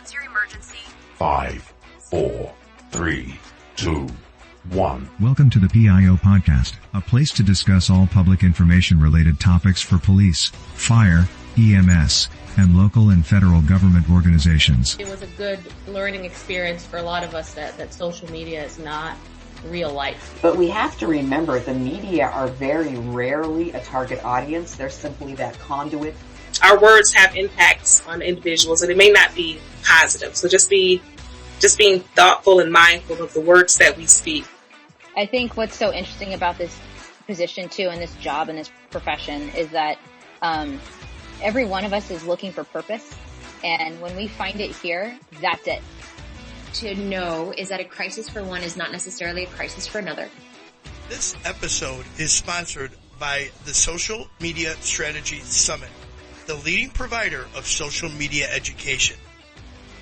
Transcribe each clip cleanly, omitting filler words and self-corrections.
What's your emergency? 5, 4, 3, 2, 1. Welcome to the PIO podcast, a place to discuss all public information-related topics for police, fire, EMS, and local and federal government organizations. It was a good learning experience for a lot of us that social media is not real life. But we have to remember the media are very rarely a target audience. They're simply that conduit. Our words have impacts on individuals, and it may not be positive. So just being thoughtful and mindful of the words that we speak. I think what's so interesting about this position too, and this job and this profession, is that every one of us is looking for purpose, and when we find it here, that's it. To know is that a crisis for one is not necessarily a crisis for another. This episode is sponsored by the Social Media Strategy Summit, the leading provider of social media education.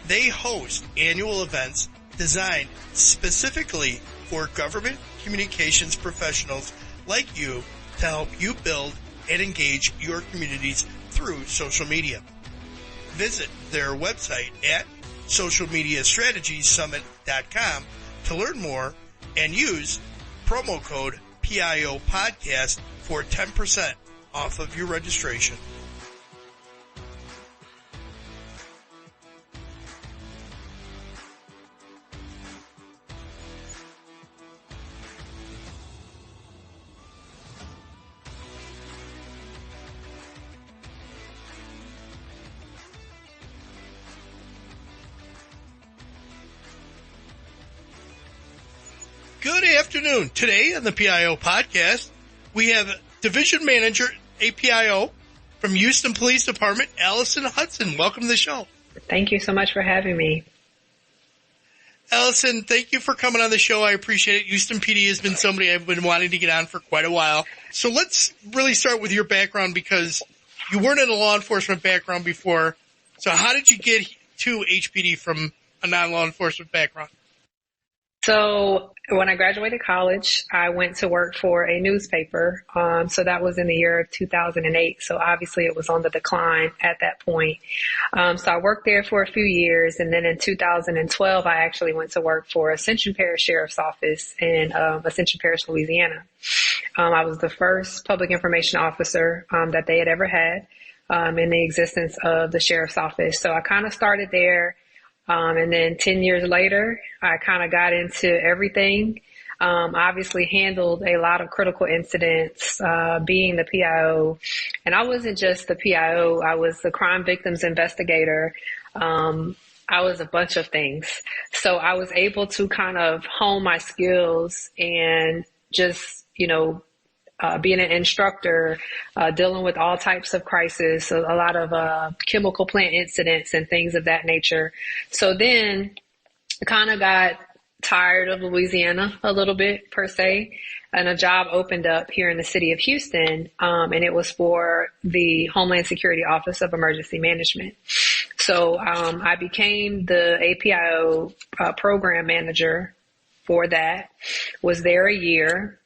They host annual events designed specifically for government communications professionals like you to help you build and engage your communities through social media. Visit their website at socialmediastrategiessummit.com to learn more and use promo code PIO podcast for 10% off of your registration. Good afternoon. Today on the PIO podcast, we have Division Manager, APIO, from Houston Police Department, Allison Hudson. Welcome to the show. Thank you so much for having me. Allison, thank you for coming on the show. I appreciate it. Houston PD has been somebody I've been wanting to get on for quite a while. So let's really start with your background, because you weren't in a law enforcement background before. So how did you get to HPD from a non-law enforcement background? So when I graduated college, I went to work for a newspaper. So that was in the year of 2008. So obviously it was on the decline at that point. So I worked there for a few years. And then in 2012, I actually went to work for Ascension Parish Sheriff's Office in Ascension Parish, Louisiana. I was the first public information officer that they had ever had in the existence of the Sheriff's Office. So I kind of started there. And then 10 years later, I kind of got into everything. Obviously handled a lot of critical incidents, being the PIO. And I wasn't just the PIO. I was the crime victims investigator. I was a bunch of things. So I was able to kind of hone my skills and just, being an instructor, dealing with all types of crises, a lot of chemical plant incidents and things of that nature. So then I kind of got tired of Louisiana a little bit, per se, and a job opened up here in the city of Houston, and it was for the Homeland Security Office of Emergency Management. So I became the APIO program manager for that, was there a year.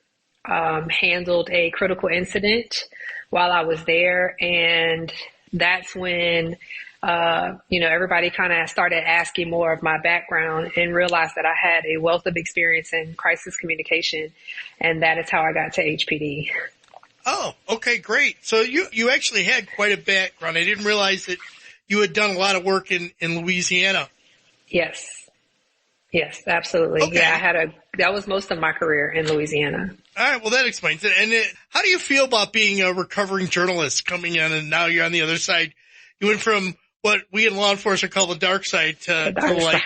Handled a critical incident while I was there. And that's when, everybody kind of started asking more of my background and realized that I had a wealth of experience in crisis communication. And that is how I got to HPD. Oh, okay, great. So you actually had quite a background. I didn't realize that you had done a lot of work in Louisiana. Yes, absolutely. Okay. Yeah, that was most of my career in Louisiana. All right, well, that explains it. And how do you feel about being a recovering journalist coming in, and now you're on the other side? You went from what we in law enforcement call the dark side to the light.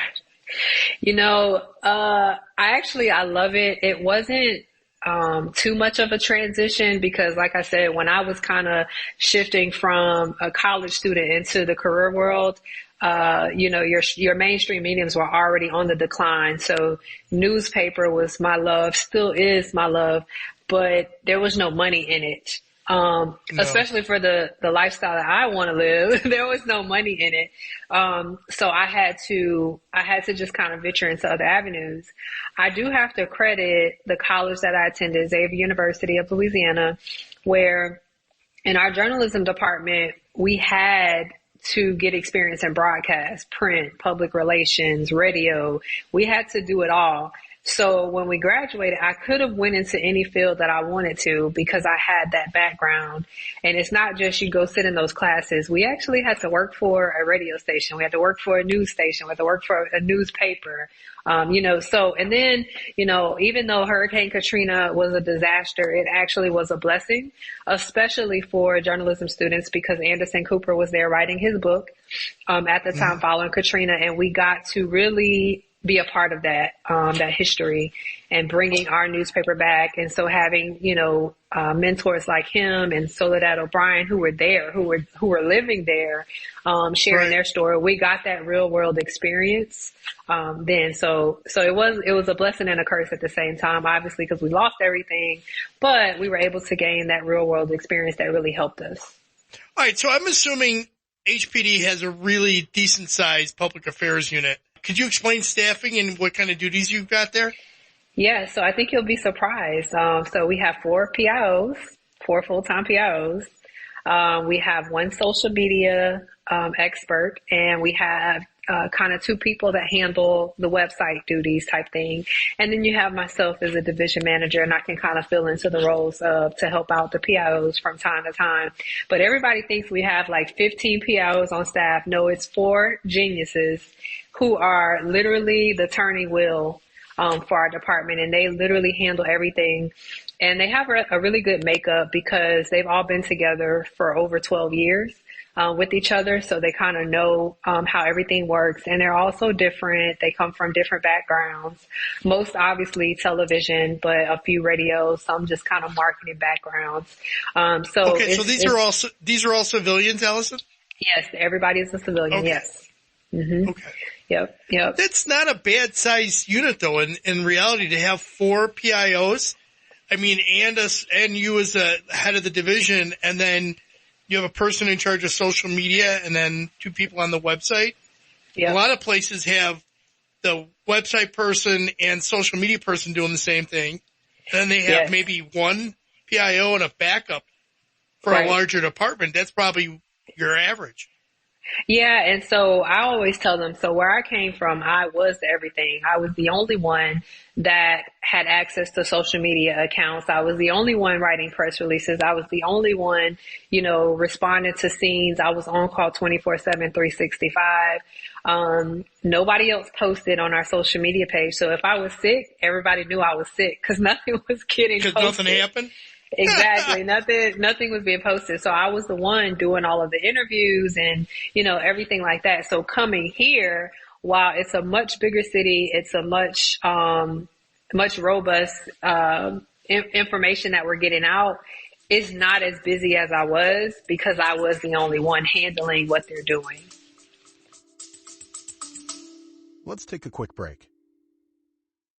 I love it. It wasn't too much of a transition because, like I said, when I was kind of shifting from a college student into the career world, your mainstream mediums were already on the decline. So newspaper was my love, still is my love, but there was no money in it. No. Especially for the lifestyle that I want to live, there was no money in it. So I had to just kind of venture into other avenues. I do have to credit the college that I attended, Xavier University of Louisiana, where in our journalism department, we had to get experience in broadcast, print, public relations, radio. We had to do it all. So when we graduated, I could have went into any field that I wanted to because I had that background. And it's not just you go sit in those classes. We actually had to work for a radio station. We had to work for a news station. We had to work for a newspaper. And then, even though Hurricane Katrina was a disaster, it actually was a blessing, especially for journalism students, because Anderson Cooper was there writing his book at the time following Katrina, and we got to really be a part of that history and bringing our newspaper back. And so having, mentors like him and Soledad O'Brien who were there, who were living there, sharing their story, we got that real world experience. Then, so it was a blessing and a curse at the same time, obviously, because we lost everything, but we were able to gain that real world experience that really helped us. All right. So I'm assuming HPD has a really decent sized public affairs unit. Could you explain staffing and what kind of duties you've got there? Yeah, so I think you'll be surprised. So we have 4 PIOs, 4 full-time PIOs. We have 1 social media expert, and we have kind of 2 people that handle the website duties type thing. And then you have myself as a division manager, and I can kind of fill into the roles to help out the PIOs from time to time. But everybody thinks we have like 15 PIOs on staff. No, it's 4 geniuses who are literally the turning wheel for our department, and they literally handle everything. And they have a really good makeup because they've all been together for over 12 years with each other, so they kind of know how everything works. And they're also different. They come from different backgrounds, most obviously television, but a few radio, some just kind of marketing backgrounds. So these are all civilians, Allison? Yes, everybody is a civilian. Okay. Yes. Mm-hmm. Okay. Yep. That's not a bad size unit though. In reality, to have 4 PIOs, I mean, and you as the head of the division, and then you have a person in charge of social media, and then 2 people on the website. Yep. A lot of places have the website person and social media person doing the same thing. And then they have maybe 1 PIO and a backup for a larger department. That's probably your average. Yeah, and so I always tell them, so where I came from, I was everything. I was the only one that had access to social media accounts. I was the only one writing press releases. I was the only one, responding to scenes. I was on call 24/7, 365. Nobody else posted on our social media page. So if I was sick, everybody knew I was sick because nothing was getting posted. Because nothing happened? Exactly. Nothing was being posted. So I was the one doing all of the interviews and, everything like that. So coming here, while it's a much bigger city, it's a much robust, information that we're getting out. It's not as busy as I was because I was the only one handling what they're doing. Let's take a quick break.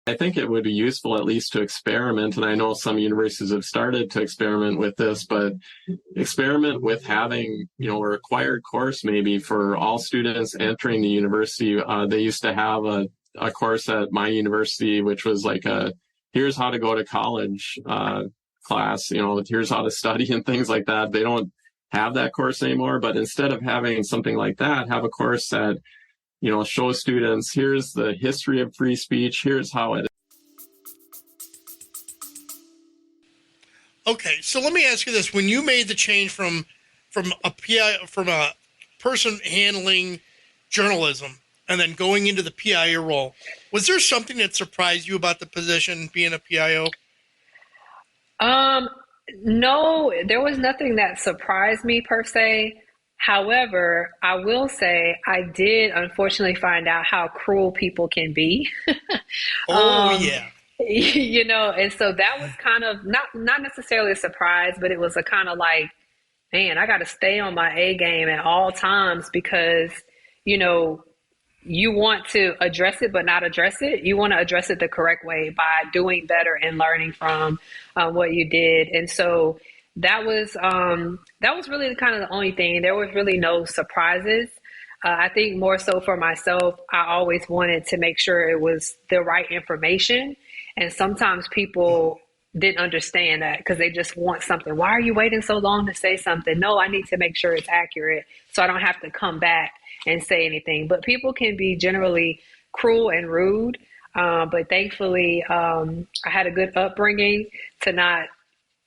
I think it would be useful at least to experiment, and I know some universities have started to experiment with this, but experiment with having, a required course maybe for all students entering the university. They used to have a course at my university, which was like here's how to go to college class, here's how to study and things like that. They don't have that course anymore, but instead of having something like that, have a course that show students, here's the history of free speech, here's how it. Okay, so let me ask you this. When you made the change from a person handling journalism and then going into the PIO role, was there something that surprised you about the position being a PIO? No, there was nothing that surprised me per se. However, I will say I did unfortunately find out how cruel people can be. Yeah. And so that was kind of not necessarily a surprise, but it was a kind of like, man, I got to stay on my A game at all times because, you want to address it, but not address it. You want to address it the correct way by doing better and learning from what you did. And so that was really kind of the only thing. There was really no surprises. I think more so for myself, I always wanted to make sure it was the right information. And sometimes people didn't understand that because they just want something. Why are you waiting so long to say something? No, I need to make sure it's accurate so I don't have to come back and say anything. But people can be generally cruel and rude. But thankfully, I had a good upbringing to not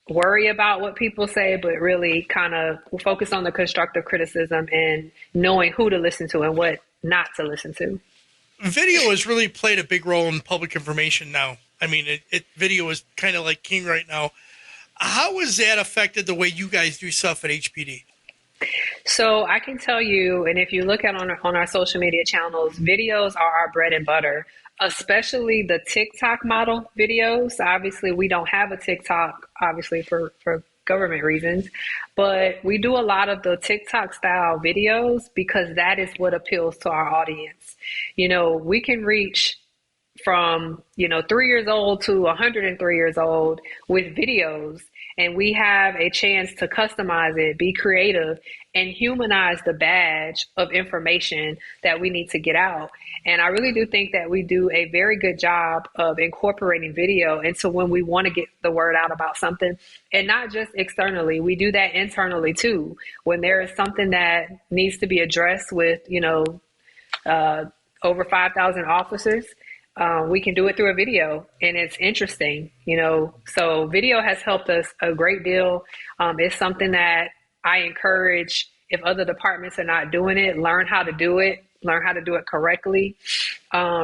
worry about what people say, but really kind of focus on the constructive criticism and knowing who to listen to and what not to listen to. Video has really played a big role in public information now. I mean, video is kind of like king right now. How has that affected the way you guys do stuff at HPD? So I can tell you, and if you look at on our social media channels, videos are our bread and butter, especially the TikTok model videos. Obviously, we don't have a TikTok, obviously, for government reasons, but we do a lot of the TikTok style videos because that is what appeals to our audience. You know, we can reach from, 3 years old to 103 years old with videos, and we have a chance to customize it, be creative, and humanize the badge of information that we need to get out. And I really do think that we do a very good job of incorporating video into when we want to get the word out about something, and not just externally. We do that internally too. When there is something that needs to be addressed with, over 5,000 officers, we can do it through a video, and it's interesting, so video has helped us a great deal. It's something that I encourage, if other departments are not doing it, learn how to do it correctly,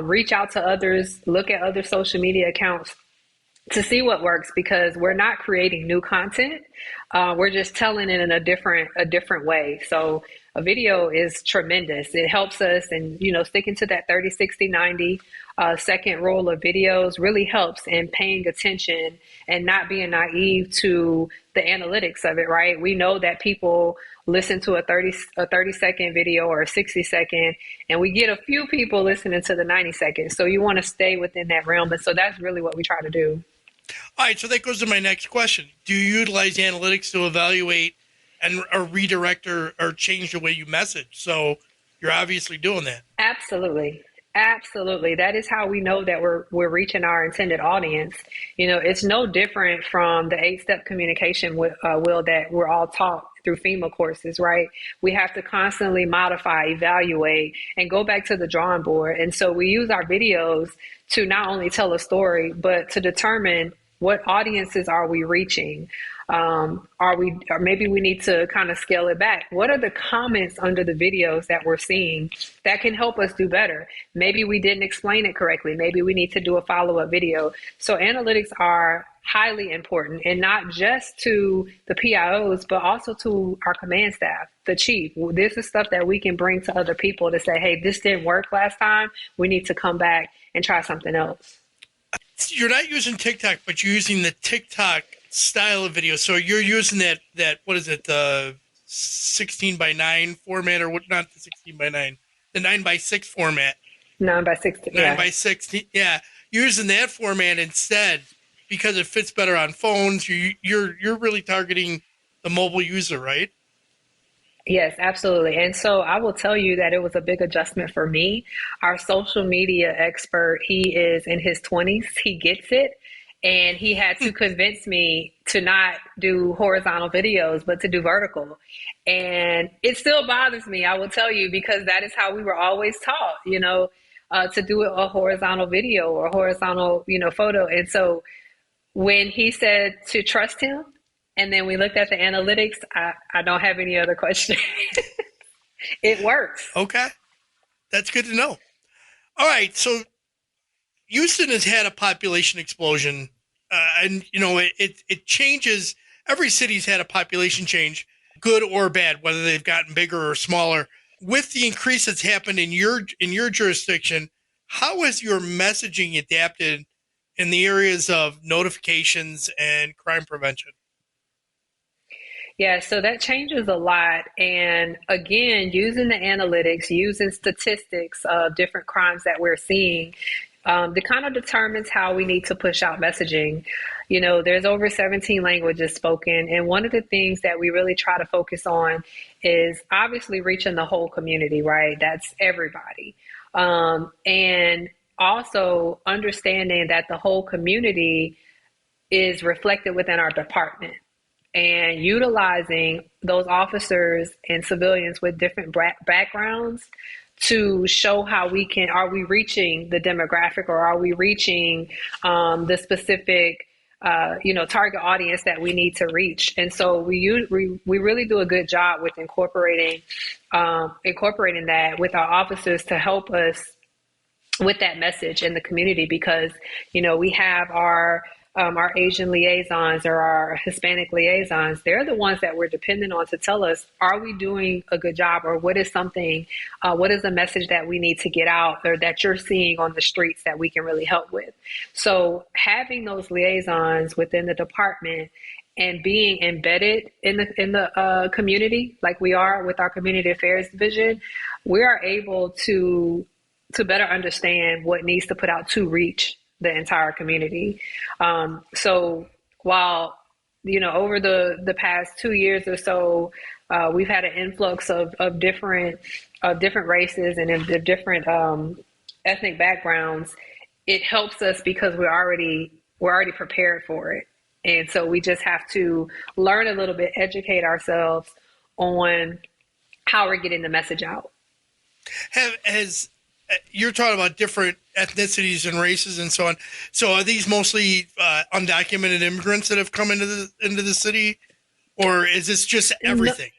reach out to others, look at other social media accounts to see what works, because we're not creating new content. We're just telling it in a different way. So a video is tremendous. It helps us, and, sticking to that 30, 60, 90 second roll of videos really helps in paying attention and not being naive to the analytics of it, right? We know that people listen to a 30 second video or a 60 second, and we get a few people listening to the 90 seconds. So you want to stay within that realm. And so that's really what we try to do. All right. So that goes to my next question. Do you utilize analytics to evaluate and or redirect or change the way you message? So you're obviously doing that. Absolutely. That is how we know that we're reaching our intended audience. It's no different from the 8-step communication will that we're all taught through FEMA courses, right? We have to constantly modify, evaluate, and go back to the drawing board. And so we use our videos to not only tell a story, but to determine what audiences are we reaching. Or maybe we need to kind of scale it back. What are the comments under the videos that we're seeing that can help us do better? Maybe we didn't explain it correctly. Maybe we need to do a follow-up video. So analytics are highly important, and not just to the PIOs, but also to our command staff, the chief. This is stuff that we can bring to other people to say, hey, this didn't work last time. We need to come back and try something else. You're not using TikTok, but you're using the TikTok style of video. So you're using that what is it, the 16:9 format, or what? Not the 16:9, the 9:6 format. 9:16. 9:16. Yeah, using that format instead because it fits better on phones. You're really targeting the mobile user, right? Yes, absolutely. And so I will tell you that it was a big adjustment for me. Our social media expert, he is in his 20s. He gets it. And he had to convince me to not do horizontal videos, but to do vertical. And it still bothers me, I will tell you, because that is how we were always taught, to do a horizontal video or a horizontal, photo. And so when he said to trust him, and then we looked at the analytics, I don't have any other question. It works. Okay. That's good to know. All right. So Houston has had a population explosion, and it changes. Every city's had a population change, good or bad, whether they've gotten bigger or smaller. With the increase that's happened in your jurisdiction, how has your messaging adapted in the areas of notifications and crime prevention? Yeah, so that changes a lot. And again, using the analytics, using statistics of different crimes that we're seeing, that kind of determines how we need to push out messaging. There's over 17 languages spoken. And one of the things that we really try to focus on is obviously reaching the whole community, right? That's everybody. And also understanding that the whole community is reflected within our department, and utilizing those officers and civilians with different backgrounds to show how are we reaching the demographic, or are we reaching the specific target audience that we need to reach. And so we really do a good job with incorporating that with our officers to help us with that message in the community, because, we have our Asian liaisons or our Hispanic liaisons. They're the ones that we're dependent on to tell us, are we doing a good job, or what is the message that we need to get out, or that you're seeing on the streets that we can really help with. So having those liaisons within the department and being embedded in the community, like we are with our community affairs division, we are able to better understand what needs to put out to reach the entire community. So while, over the past 2 years or so, we've had an influx of different races and of different ethnic backgrounds, it helps us because we're already prepared for it. And so we just have to learn a little bit, educate ourselves on how we're getting the message out. You're talking about different ethnicities and races and so on. So are these mostly undocumented immigrants that have come into the city, or is this just everything?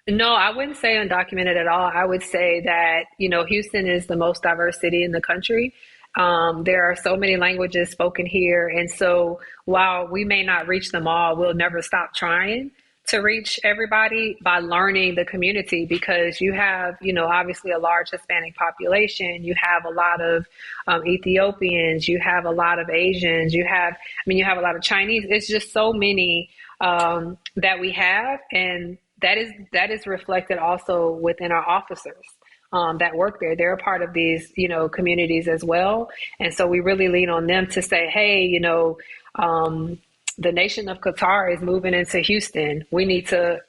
No, I wouldn't say undocumented at all. I would say that, Houston is the most diverse city in the country. There are so many languages spoken here. And so while we may not reach them all, we'll never stop trying to reach everybody by learning the community, because you have, obviously a large Hispanic population. You have a lot of Ethiopians, you have a lot of Asians, you have a lot of Chinese. It's just so many that we have. And that is reflected also within our officers that work there. They're a part of these, communities as well. And so we really lean on them to say, hey, the nation of Qatar is moving into Houston. We need to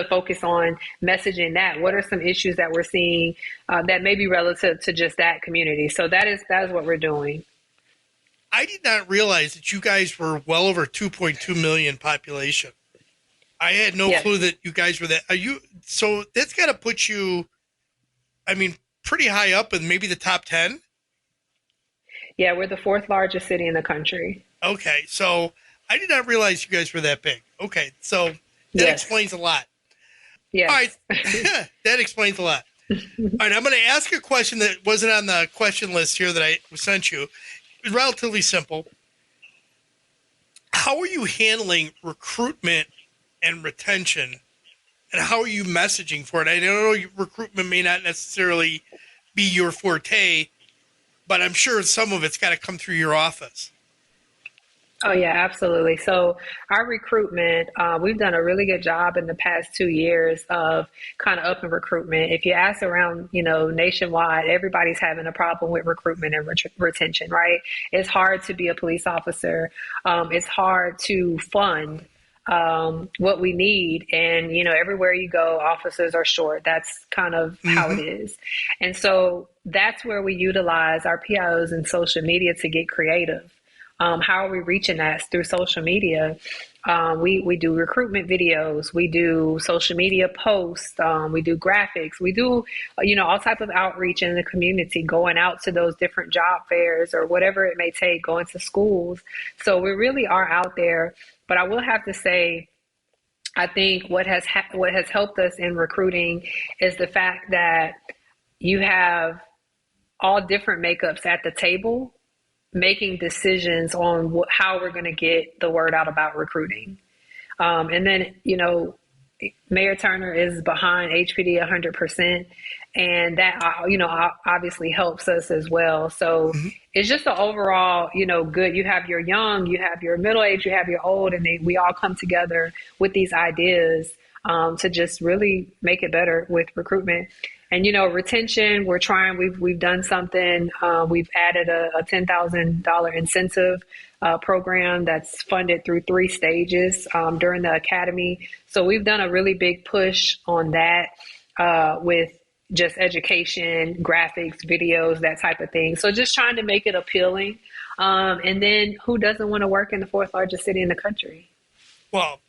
focus on messaging that. What are some issues that we're seeing that may be relative to just that community? So that is what we're doing. I did not realize that you guys were well over 2.2 million population. I had no clue that you guys were that. So that's got to put you, pretty high up in maybe the top 10? Yeah, we're the fourth largest city in the country. Okay, so I did not realize you guys were that big. Okay, so that explains a lot. Yeah. All right, that explains a lot. All right, I'm going to ask a question that wasn't on the question list here that I sent you. It's relatively simple. How are you handling recruitment and retention, and how are you messaging for it? I know recruitment may not necessarily be your forte, but I'm sure some of it's got to come through your office. Oh, yeah, absolutely. So our recruitment, we've done a really good job in the past 2 years of kind of upping recruitment. If you ask around, nationwide, everybody's having a problem with recruitment and retention, right? It's hard to be a police officer. It's hard to fund what we need. And, everywhere you go, officers are short. That's kind of how it is. And so that's where we utilize our PIOs and social media to get creative. How are we reaching that? Through social media. We do recruitment videos. We do social media posts. We do graphics. We do, all type of outreach in the community, going out to those different job fairs or whatever it may take, going to schools. So we really are out there. But I will have to say, I think what has helped us in recruiting is the fact that you have all different makeups at the table, making decisions on how we're going to get the word out about recruiting. And then, Mayor Turner is behind HPD 100%. And that, obviously helps us as well. So it's just an overall, good. You have your young, you have your middle age, you have your old, and we all come together with these ideas to just really make it better with recruitment. And, retention, we've done something. We've added a $10,000 incentive program that's funded through 3 stages during the academy. So we've done a really big push on that with, just education, graphics, videos, that type of thing. So just trying to make it appealing. And then who doesn't want to work in the fourth largest city in the country? Well,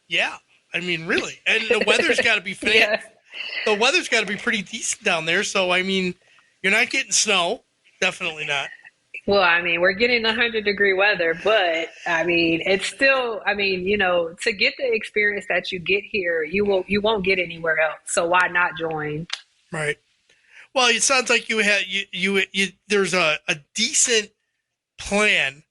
yeah. I mean, really. And the weather's got to be The weather's got to be pretty decent down there. So, I mean, you're not getting snow. Definitely not. Well, I mean, we're getting 100-degree weather, but I mean, it's still, I mean, you know, to get the experience that you get here, you won't get anywhere else. So why not join? Right. Well, it sounds like you had there's a decent plan,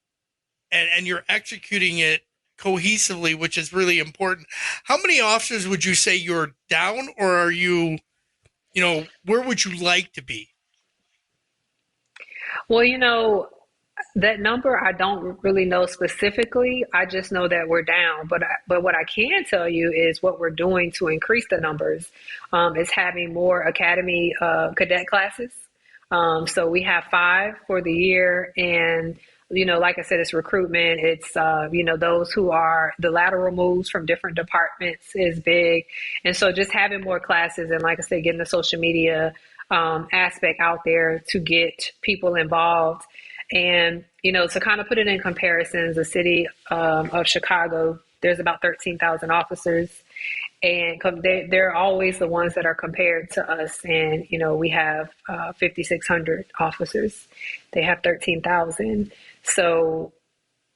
and you're executing it cohesively, which is really important. How many officers would you say you're down, or are you, where would you like to be? Well, you know, that number I don't really know specifically. I just know that we're down. But what I can tell you is what we're doing to increase the numbers is having more academy cadet classes. So we have 5 for the year, and like I said, it's recruitment. It's those who are the lateral moves from different departments is big, and so just having more classes and, like I said, getting the social media aspect out there to get people involved. And, to kind of put it in comparisons, the city of Chicago, there's about 13,000 officers, and they're always the ones that are compared to us. And, we have 5,600 officers. They have 13,000. So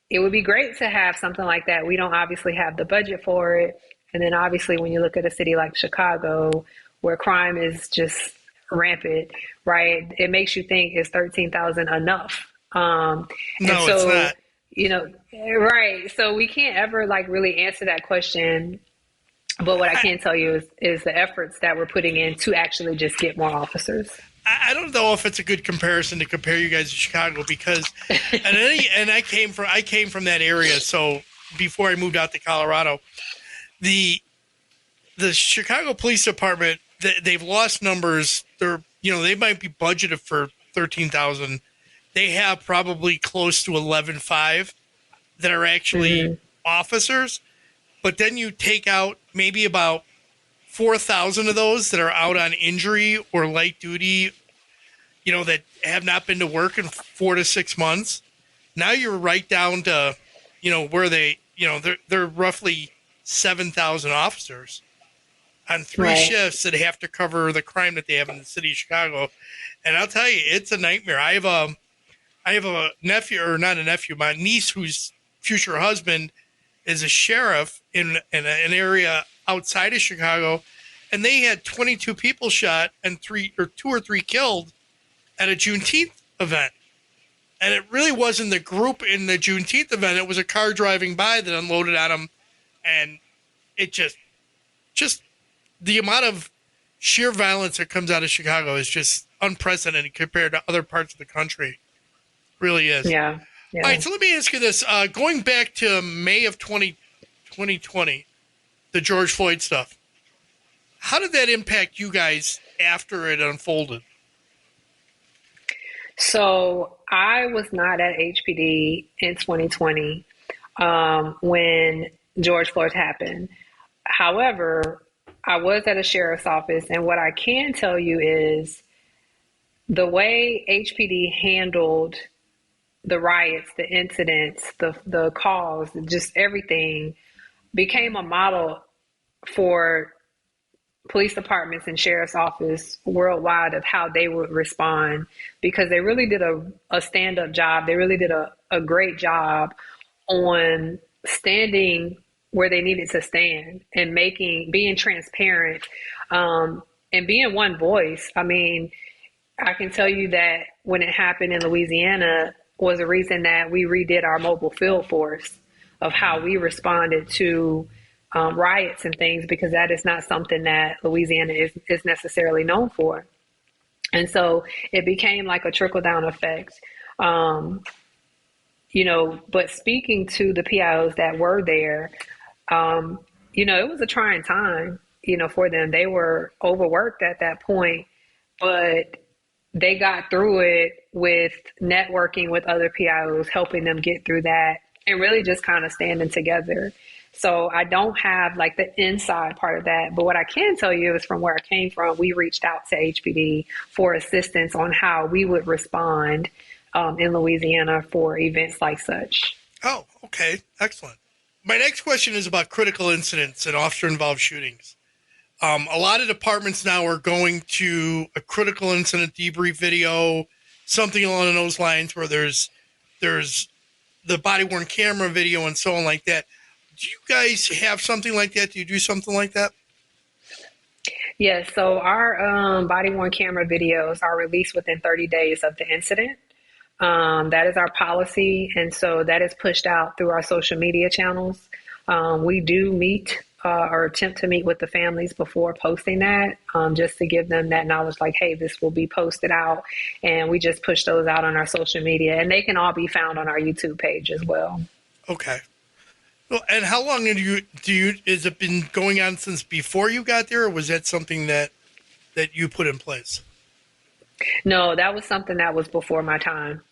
it would be great to have something like that. We don't obviously have the budget for it. And then obviously when you look at a city like Chicago, where crime is just rampant, right? It makes you think, is 13,000 enough? No, it's not. Right. So we can't ever really answer that question. But what I can tell you is the efforts that we're putting in to actually just get more officers. I don't know if it's a good comparison to compare you guys to Chicago, because I came from that area. So before I moved out to Colorado, the Chicago Police Department, they've lost numbers. They might be budgeted for 13,000. They have probably close to 11,500 that are actually officers. But then you take out maybe about 4,000 of those that are out on injury or light duty, that have not been to work in 4 to 6 months. Now you're right down to, where they're roughly 7,000 officers on 3 shifts that have to cover the crime that they have in the city of Chicago. And I'll tell you, it's a nightmare. I have a nephew, or not a nephew, my niece, whose future husband is a sheriff in an area outside of Chicago, and they had 22 people shot and 2 or 3 killed at a Juneteenth event. And it really wasn't the group in the Juneteenth event. It was a car driving by that unloaded on them. And it just the amount of sheer violence that comes out of Chicago is just unprecedented compared to other parts of the country. It really is. Yeah. All right, so let me ask you this. Going back to May of 2020, the George Floyd stuff, how did that impact you guys after it unfolded? So I was not at HPD in 2020 when George Floyd happened. However, I was at a sheriff's office, and what I can tell you is the way HPD handled the riots, the incidents, the calls, just everything became a model for police departments and sheriff's office worldwide of how they would respond, because they really did a stand-up job. They really did a great job on standing where they needed to stand and being transparent and being one voice. I mean, I can tell you that when it happened in Louisiana was a reason that we redid our mobile field force of how we responded to riots and things, because that is not something that Louisiana is necessarily known for. And so it became like a trickle-down effect. But speaking to the PIOs that were there, it was a trying time, for them. They were overworked at that point, but they got through it with networking with other PIOs, helping them get through that, and really just kind of standing together. So I don't have like the inside part of that. But what I can tell you is from where I came from, we reached out to HPD for assistance on how we would respond in Louisiana for events like such. Oh, okay. Excellent. My next question is about critical incidents and officer-involved shootings. A lot of departments now are going to a critical incident debrief video, something along those lines, where there's the body-worn camera video and so on like that. Do you guys have something like that? Do you do something like that? Yes. So our body-worn camera videos are released within 30 days of the incident. That is our policy. And so that is pushed out through our social media channels. We do meet or attempt to meet with the families before posting that, just to give them that knowledge, like, hey, this will be posted out. And we just push those out on our social media, and they can all be found on our YouTube page as well. Okay. Well, and how long has it been going on since before you got there, or was that something that you put in place? No, that was something that was before my time.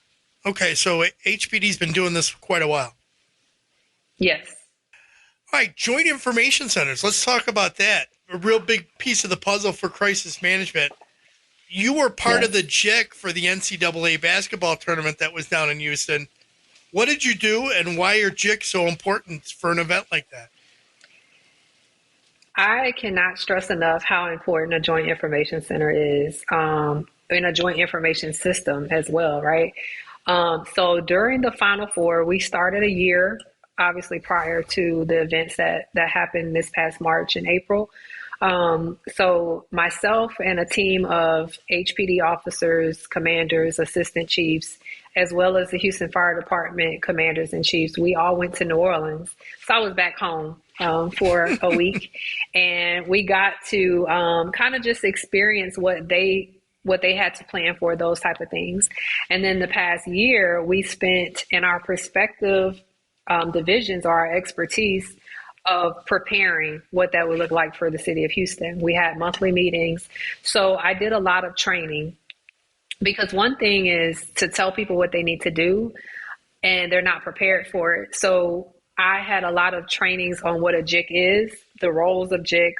Okay, so HPD's been doing this for quite a while. Yes. All right, joint information centers. Let's talk about that. A real big piece of the puzzle for crisis management. You were part of the JIC for the NCAA basketball tournament that was down in Houston. What did you do, and why are JIC so important for an event like that? I cannot stress enough how important a joint information center is, and a joint information system as well, right? So during the Final Four, we started a year, obviously prior to the events that happened this past March and April. So myself and a team of HPD officers, commanders, assistant chiefs, as well as the Houston Fire Department commanders and chiefs, we all went to New Orleans. So I was back home for a week, and we got to kind of just experience what they had to plan for, those type of things. And then the past year, we spent in our respective divisions, or our expertise of preparing what that would look like for the city of Houston. We had monthly meetings. So I did a lot of training, because one thing is to tell people what they need to do, and they're not prepared for it. So I had a lot of trainings on what a JIC is, the roles of JICs,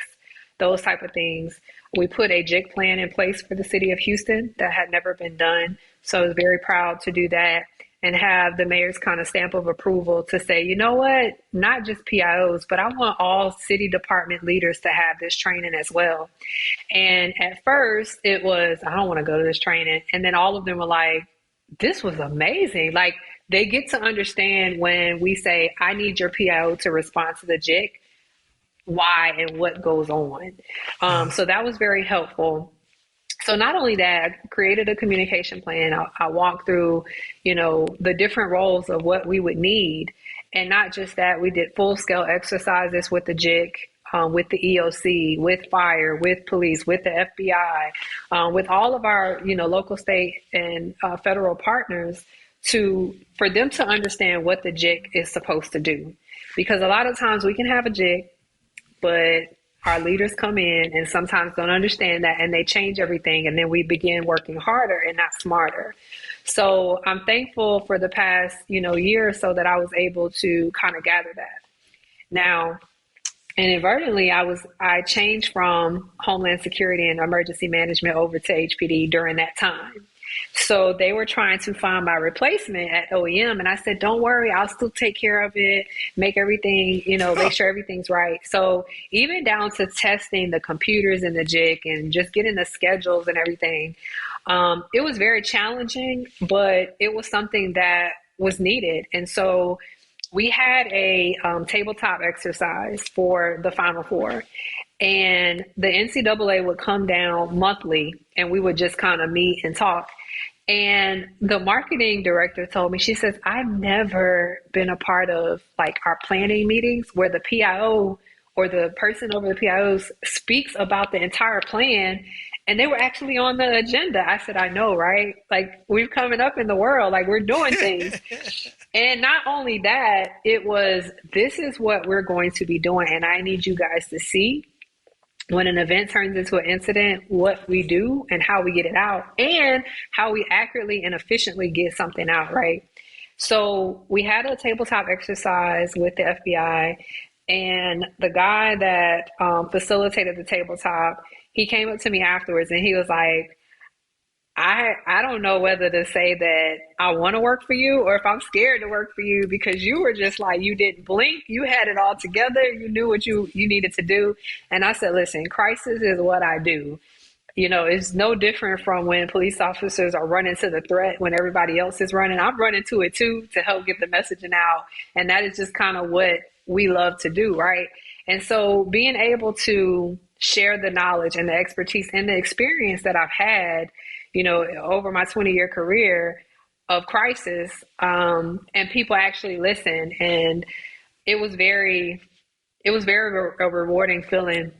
those type of things. We put a JIC plan in place for the city of Houston that had never been done. So I was very proud to do that and have the mayor's kind of stamp of approval to say, you know what, not just PIOs, but I want all city department leaders to have this training as well. And at first it was, I don't want to go to this training. And then all of them were like, this was amazing. Like, they get to understand when we say, I need your PIO to respond to the JIC, why and what goes on. So that was very helpful. So not only that, I created a communication plan. I walked through, the different roles of what we would need. And not just that, we did full scale exercises with the JIC, with the EOC, with fire, with police, with the FBI, with all of our, local, state, and federal partners for them to understand what the JIC is supposed to do. Because a lot of times we can have a JIC, but our leaders come in and sometimes don't understand that, and they change everything, and then we begin working harder and not smarter. So I'm thankful for the past, year or so that I was able to kind of gather that. Now, inadvertently, I changed from Homeland Security and Emergency Management over to HPD during that time. So they were trying to find my replacement at OEM. And I said, don't worry, I'll still take care of it, make everything, make sure everything's right. So even down to testing the computers in the JIC and just getting the schedules and everything, it was very challenging, but it was something that was needed. And so we had a tabletop exercise for the Final Four. And the NCAA would come down monthly, and we would just kind of meet and talk. And the marketing director told me, she says, I've never been a part of like our planning meetings where the PIO or the person over the PIOs speaks about the entire plan. And they were actually on the agenda. I said, I know, right? Like, we're coming up in the world, like we're doing things. And not only that, it was, this is what we're going to be doing. And I need you guys to see when an event turns into an incident, what we do and how we get it out, and how we accurately and efficiently get something out, right? So we had a tabletop exercise with the FBI, And the guy that facilitated the tabletop, he came up to me afterwards and he was like, I don't know whether to say that I want to work for you or if I'm scared to work for you, because you were just like, you didn't blink. You had it all together. You knew what you needed to do. And I said, listen, crisis is what I do. It's no different from when police officers are running to the threat when everybody else is running. I'm running to it too, to help get the messaging out. And that is just kind of what we love to do, right? And so being able to share the knowledge and the expertise and the experience that I've had, over my 20-year career of crisis, and people actually listen. And it was a rewarding feeling.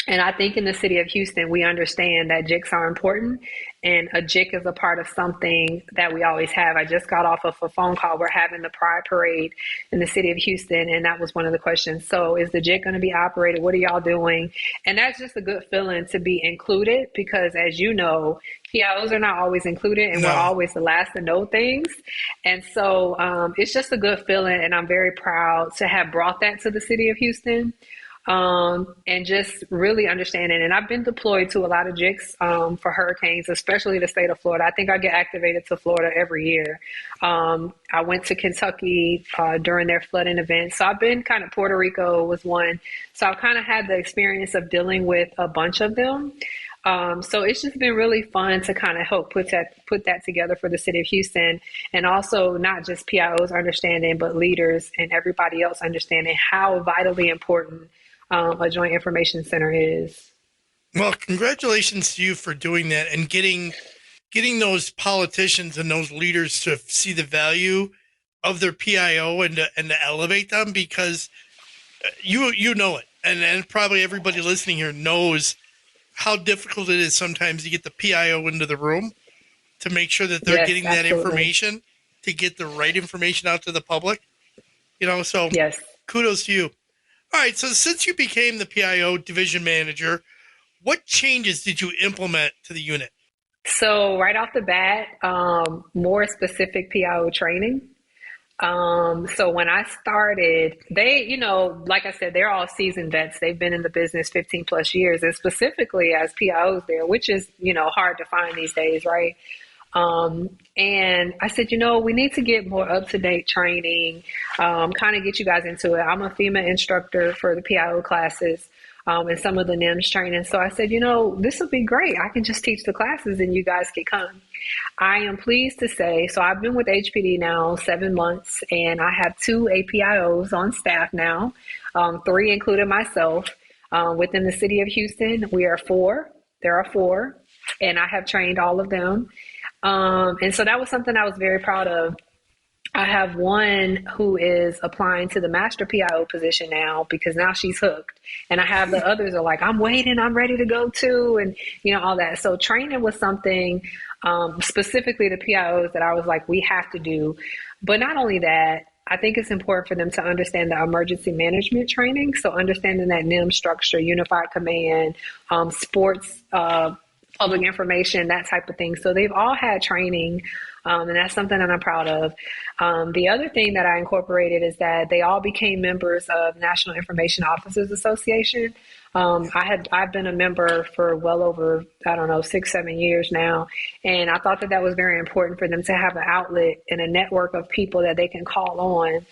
And I think in the city of Houston, we understand that JICs are important, and a JIC is a part of something that we always have. I just got off of a phone call. We're having the Pride Parade in the city of Houston, and that was one of the questions. So is the JIC going to be operated? What are y'all doing? And that's just a good feeling to be included, because as you know, PIOs are not always included, and we're always the last to know things. And so it's just a good feeling, and I'm very proud to have brought that to the city of Houston. And just really understanding. And I've been deployed to a lot of JICs for hurricanes, especially the state of Florida. I think I get activated to Florida every year. I went to Kentucky during their flooding event. So I've been Puerto Rico was one. So I've kind of had the experience of dealing with a bunch of them. So it's just been really fun to kind of help put that together for the city of Houston, and also not just PIOs understanding, but leaders and everybody else understanding how vitally important a Joint Information Center is. Well, congratulations to you for doing that and getting those politicians and those leaders to see the value of their PIO and to elevate them, because you know it, and probably everybody listening here knows how difficult it is sometimes to get the PIO into the room to make sure that they're getting that information, to get the right information out to the public. So kudos to you. All right, so since you became the PIO division manager, what changes did you implement to the unit? So right off the bat, more specific PIO training. So when I started, they, like I said, they're all seasoned vets. They've been in the business 15 plus years, and specifically as PIOs there, which is, hard to find these days, right? And I said, we need to get more up-to-date training, kind of get you guys into it. I'm a FEMA instructor for the PIO classes, and some of the NIMS training. So I said, this will be great. I can just teach the classes and you guys can come. I am pleased to say, so I've been with HPD now 7 months, and I have 2 APIOs on staff now, 3 including myself. Within the city of Houston, we are 4. There are 4, and I have trained all of them. And so that was something I was very proud of. I have one who is applying to the master PIO position now, because now she's hooked. And I have the others are like, I'm waiting, I'm ready to go too. And, all that. So training was something, specifically the PIOs, that I was like, we have to do. But not only that, I think it's important for them to understand the emergency management training. So understanding that NIM structure, unified command, sports, public information, that type of thing. So they've all had training, and that's something that I'm proud of. The other thing that I incorporated is that they all became members of National Information Officers Association. I've been a member for well over, 6-7 years now. And I thought that was very important for them to have an outlet and a network of people that they can call on,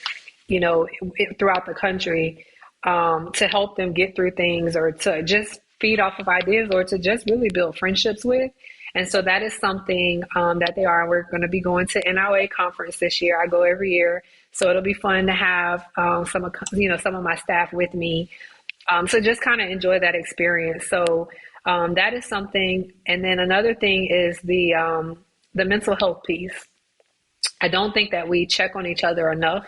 throughout the country, to help them get through things, or to just feed off of ideas, or to just really build friendships with. And so that is something that they are. We're going to be going to NIA conference this year. I go every year, so it'll be fun to have some of my staff with me. So just kind of enjoy that experience. So that is something. And then another thing is the mental health piece. I don't think that we check on each other enough.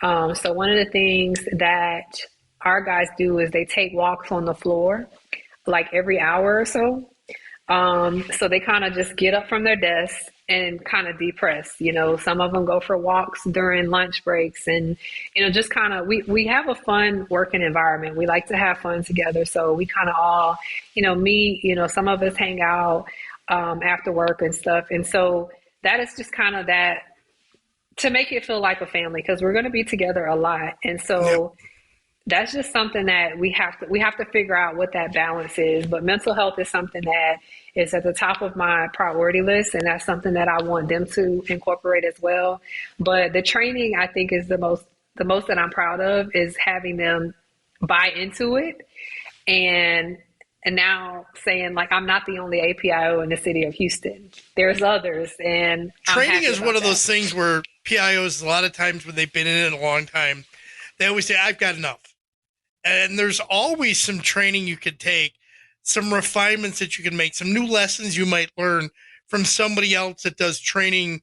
So one of the things that our guys do is they take walks on the floor, like every hour or so. So they kind of just get up from their desks and kind of depress. Some of them go for walks during lunch breaks, and, just kind of, we have a fun working environment. We like to have fun together. So we kind of all, meet, some of us hang out after work and stuff. And so that is just kind of that, to make it feel like a family, because we're going to be together a lot. And so that's just something that we have to figure out what that balance is. But mental health is something that is at the top of my priority list, and that's something that I want them to incorporate as well. But the training, I think, is the most that I'm proud of, is having them buy into it, and now saying, like, I'm not the only APIO in the city of Houston. There's others, and training is one of those things where PIOs, a lot of times when they've been in it a long time, they always say, I've got enough. And there's always some training you could take, some refinements that you can make, some new lessons you might learn from somebody else that does training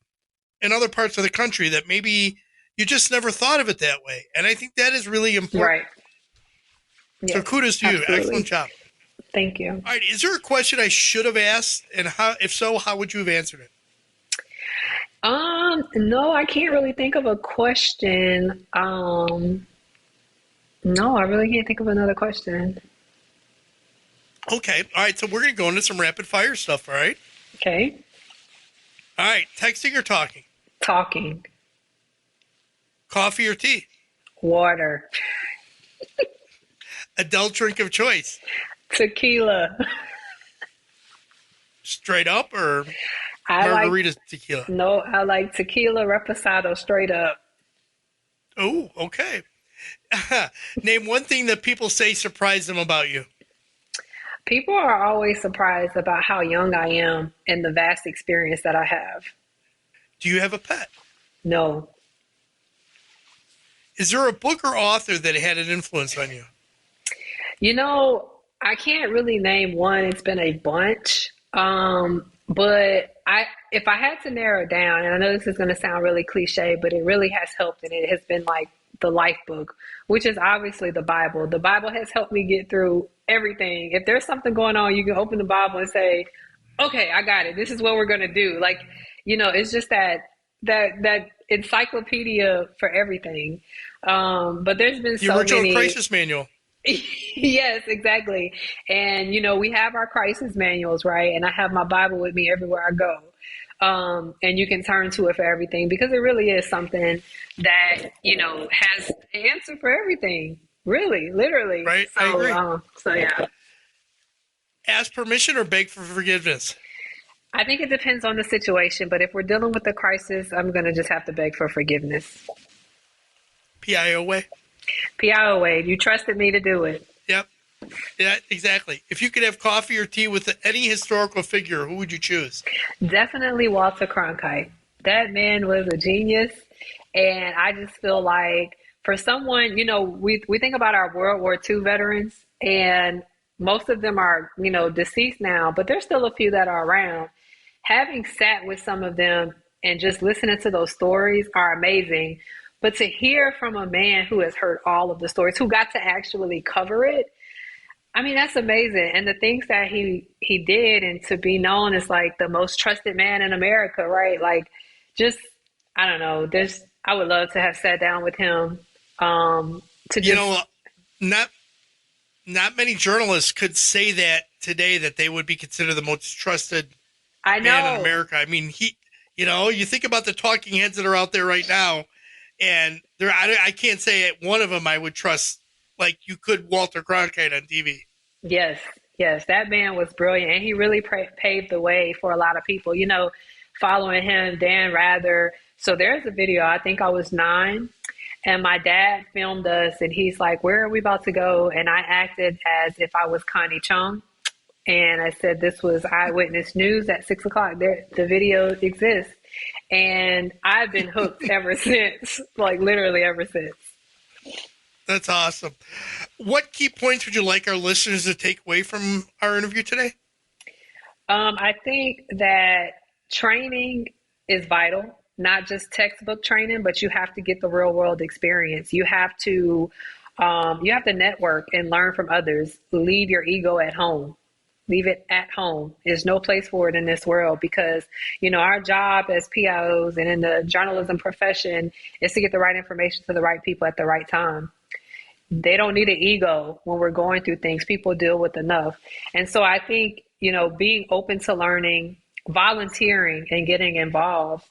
in other parts of the country that maybe you just never thought of it that way. And I think that is really important. Right. Yes, so kudos to you. Excellent job. Thank you. All right. Is there a question I should have asked? And if so, how would you have answered it? No, I can't really think of a question. No, I really can't think of another question. Okay. All right. So we're going to go into some rapid fire stuff. All right. Okay. All right. Texting or talking? Talking. Coffee or tea? Water. Adult drink of choice? Tequila. Straight up or margarita tequila? No, I like tequila reposado straight up. Oh, okay. Name one thing that people say surprised them about you. People are always surprised about how young I am and the vast experience that I have. Do you have a pet? No. Is there a book or author that had an influence on you? You know, I can't really name one. It's been a bunch. But if I had to narrow it down, and I know this is going to sound really cliche, but it really has helped, and it has been like the life book, which is obviously the Bible. The Bible has helped me get through everything. If there's something going on, you can open the Bible and say, okay, I got it. This is what we're going to do. Like, you know, it's just that encyclopedia for everything. But there's been so many. The original crisis manual. Yes, exactly. And, you know, we have our crisis manuals, right? And I have my Bible with me everywhere I go. And you can turn to it for everything, because it really is something that, you know, has an answer for everything. Really, literally. Right. So, I agree. So yeah. Ask permission or beg for forgiveness? I think it depends on the situation, but if we're dealing with a crisis, I'm going to just have to beg for forgiveness. PIO way? PIO way. You trusted me to do it. Yep. Yeah, exactly. If you could have coffee or tea with any historical figure, who would you choose? Definitely Walter Cronkite. That man was a genius. And I just feel like for someone, you know, we think about our World War II veterans, and most of them are, you know, deceased now, but there's still a few that are around. Having sat with some of them and just listening to those stories are amazing. But to hear from a man who has heard all of the stories, who got to actually cover it, I mean, that's amazing. And the things that he did, and to be known as like the most trusted man in America, right? Like, just, I don't know, I would love to have sat down with him. You know, not many journalists could say that today, that they would be considered the most trusted man in America. I mean, you know, you think about the talking heads that are out there right now, and I can't say one of them I would trust like you could Walter Cronkite on TV. Yes, that man was brilliant, and he really paved the way for a lot of people. You know, following him, Dan Rather. So there's a video. I think I was 9. And my dad filmed us, and he's like, where are we about to go? And I acted as if I was Connie Chung. And I said, this was Eyewitness News at 6 o'clock. The video exists. And I've been hooked ever since, like literally ever since. That's awesome. What key points would you like our listeners to take away from our interview today? I think that training is vital. Not just textbook training, but you have to get the real world experience. You have to network and learn from others. Leave your ego at home. Leave it at home. There's no place for it in this world, because, you know, our job as PIOs and in the journalism profession is to get the right information to the right people at the right time. They don't need an ego when we're going through things. People deal with enough. And so I think, you know, being open to learning, volunteering, and getting involved,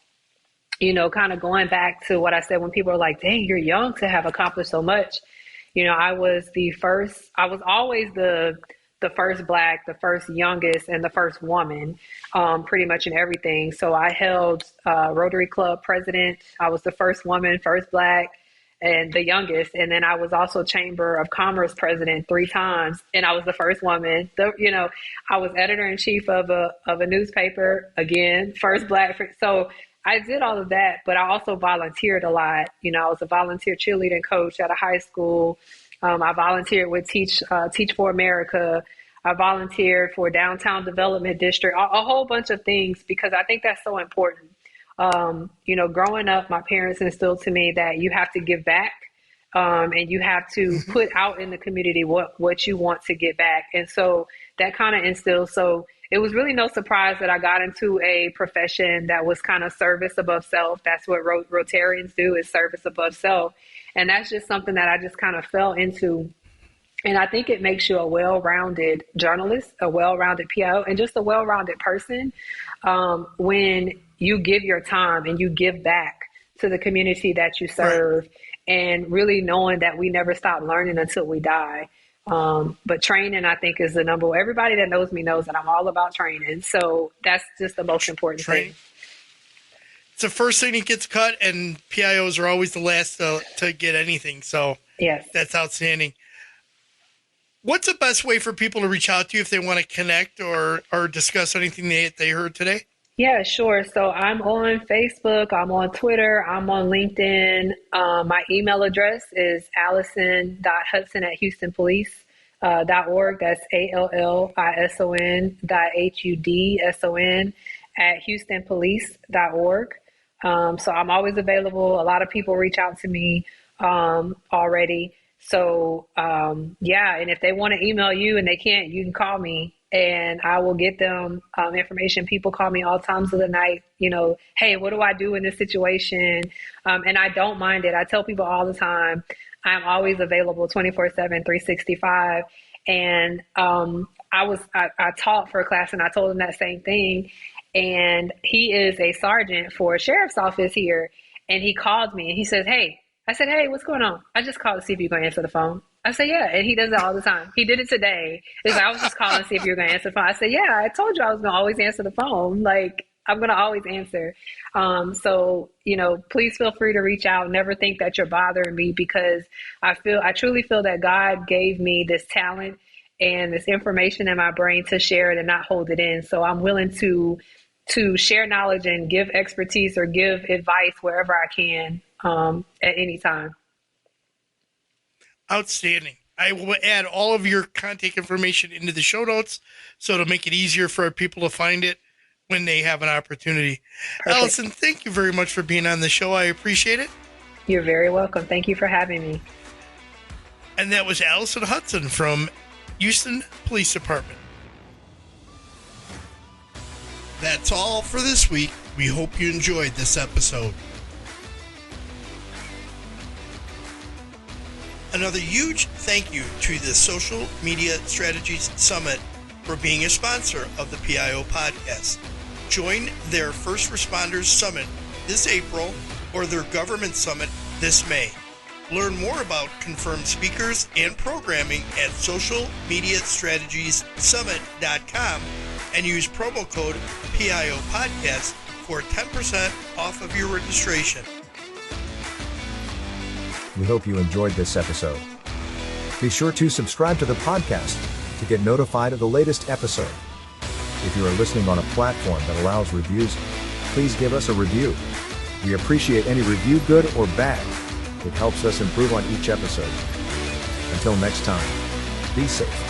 you know, kind of going back to what I said when people are like, dang, you're young to have accomplished so much. I was always the first Black, the first youngest, and the first woman, pretty much in everything. So I held Rotary Club president. I was the first woman, first Black, and the youngest. And then I was also Chamber of Commerce president 3 times, and I was the first woman. I was editor-in-chief of a newspaper, again, first Black. So I did all of that, but I also volunteered a lot. I was a volunteer cheerleading coach at a high school. I volunteered with Teach for America. I volunteered for Downtown Development District, a whole bunch of things, because I think that's so important. Growing up, my parents instilled to me that you have to give back, and you have to put out in the community what you want to get back. And so that kind of instills. So it was really no surprise that I got into a profession that was kind of service above self. That's what Rotarians do, is service above self. And that's just something that I just kind of fell into. And I think it makes you a well-rounded journalist, a well-rounded PIO, and just a well-rounded person when you give your time and you give back to the community that you serve, and really knowing that we never stop learning until we die. But training, I think, is the number one. Everybody that knows me knows that I'm all about training. So that's just the most important thing. It's the first thing that gets cut, and PIOs are always the last to get anything. So yes, that's outstanding. What's the best way for people to reach out to you if they want to connect or discuss anything they heard today? Yeah, sure. So I'm on Facebook, I'm on Twitter, I'm on LinkedIn. My email address is allison.hudson@houstonpolice.org. That's allison.hudson@houstonpolice.org. So I'm always available. A lot of people reach out to me already. So, and if they want to email you and they can't, you can call me and I will get them information. People call me all times of the night, hey, what do I do in this situation? And I don't mind it. I tell people all the time, I'm always available 24/7, 365. And I taught for a class and I told him that same thing. And he is a sergeant for a sheriff's office here. And he called me and he says, hey, I said, hey, what's going on? I just called to see if you're going to answer the phone. I said, yeah. And he does it all the time. He did it today. It's like, I was just calling to see if you're going to answer the phone. I said, yeah, I told you I was going to always answer the phone. Like, I'm going to always answer. So, please feel free to reach out. Never think that you're bothering me, because I truly feel that God gave me this talent and this information in my brain to share it and not hold it in. So I'm willing to share knowledge and give expertise or give advice wherever I can at any time. Outstanding. I will add all of your contact information into the show notes so it'll make it easier for people to find it when they have an opportunity. Perfect. Allison, thank you very much for being on the show. I appreciate it. You're very welcome. Thank you for having me. And that was Allison Hudson from Houston Police Department. That's all for this week. We hope you enjoyed this episode. Another huge thank you to the Social Media Strategies Summit for being a sponsor of the PIO podcast. Join their First Responders Summit this April or their Government Summit this May. Learn more about confirmed speakers and programming at socialmediastrategiessummit.com and use promo code PIO podcast for 10% off of your registration. We hope you enjoyed this episode. Be sure to subscribe to the podcast to get notified of the latest episode. If you are listening on a platform that allows reviews, please give us a review. We appreciate any review, good or bad. It helps us improve on each episode. Until next time, be safe.